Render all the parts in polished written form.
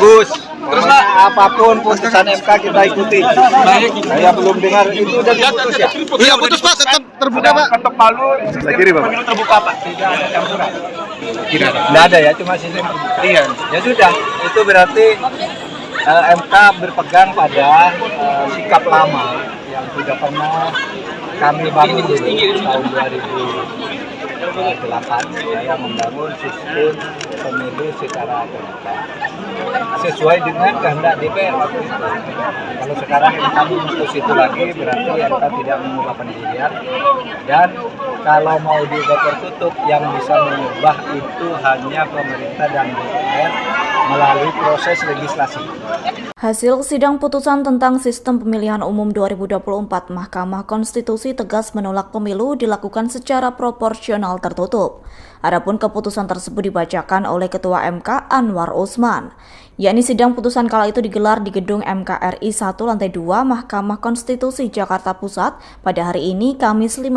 bagus. Terus Pokoknya Pak, apapun putusan MK kita ikuti. baik. Saya belum dengar itu udah diputus ya. Iya putus Pak, tetap terbuka Pak. Ketok palu Sebelah kiri Pak. pemilu terbuka Pak. Tidak ada campuran. Tidak ada. Tidak ada ya, cuma sistem perputihan. Ya sudah, itu berarti MK berpegang pada sikap lama yang sudah pernah kami bangun dulu tahun 2008. Saya membangun sistem pemilu secara terbuka sesuai dengan kehendak DPR waktu itu. Kalau sekarang kami memutus itu lagi berarti MK tidak mengubah pendirian, dan kalau mau diubah tertutup yang bisa mengubah itu hanya pemerintah dan DPR melalui proses legislasi. Hasil sidang putusan tentang sistem pemilihan umum 2024, Mahkamah Konstitusi tegas menolak pemilu dilakukan secara proporsional tertutup. Adapun keputusan tersebut dibacakan oleh Ketua MK Anwar Usman. Yakni sidang putusan kala itu digelar di gedung MKRI 1 lantai 2 Mahkamah Konstitusi Jakarta Pusat pada hari ini Kamis 15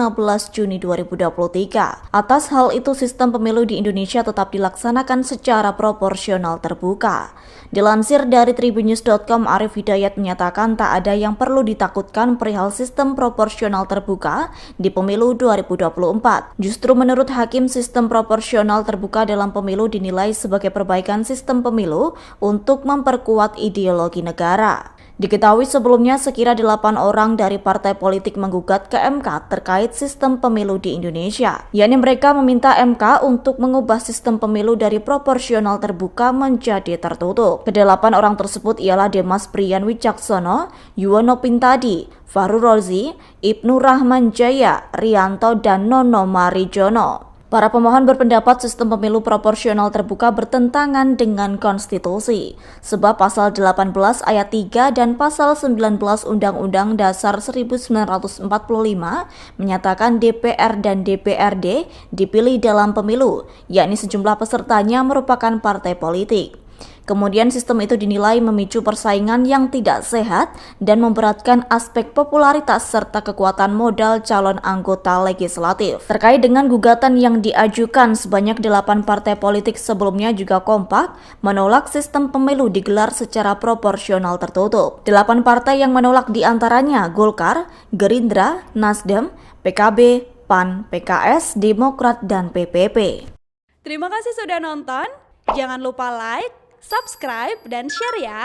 Juni 2023. Atas hal itu sistem pemilu di Indonesia tetap dilaksanakan secara proporsional terbuka. Dilansir dari tribunnews.com, Arif Hidayat menyatakan tak ada yang perlu ditakutkan perihal sistem proporsional terbuka di pemilu 2024. Justru menurut Hakim, sistem proporsional terbuka dalam pemilu dinilai sebagai perbaikan sistem pemilu untuk memperkuat ideologi negara. Diketahui sebelumnya sekira 8 orang dari partai politik menggugat ke MK terkait sistem pemilu di Indonesia. Yakni mereka meminta MK untuk mengubah sistem pemilu dari proporsional terbuka menjadi tertutup. Kedelapan orang tersebut ialah Demas Brian Wicaksono, Yuwono Pintadi, Fahru Rozi, Ibnu Rahman Jaya, Rianto, dan Nono Marijono. Para pemohon berpendapat sistem pemilu proporsional terbuka bertentangan dengan konstitusi, sebab pasal 18 ayat 3 dan pasal 19 Undang-Undang Dasar 1945 menyatakan DPR dan DPRD dipilih dalam pemilu, yakni sejumlah pesertanya merupakan partai politik. Kemudian sistem itu dinilai memicu persaingan yang tidak sehat dan memberatkan aspek popularitas serta kekuatan modal calon anggota legislatif. Terkait dengan gugatan yang diajukan, sebanyak 8 partai politik sebelumnya juga kompak menolak sistem pemilu digelar secara proporsional tertutup. 8 partai yang menolak diantaranya Golkar, Gerindra, Nasdem, PKB, PAN, PKS, Demokrat, dan PPP. Terima kasih sudah nonton. Jangan lupa like, subscribe, dan share ya.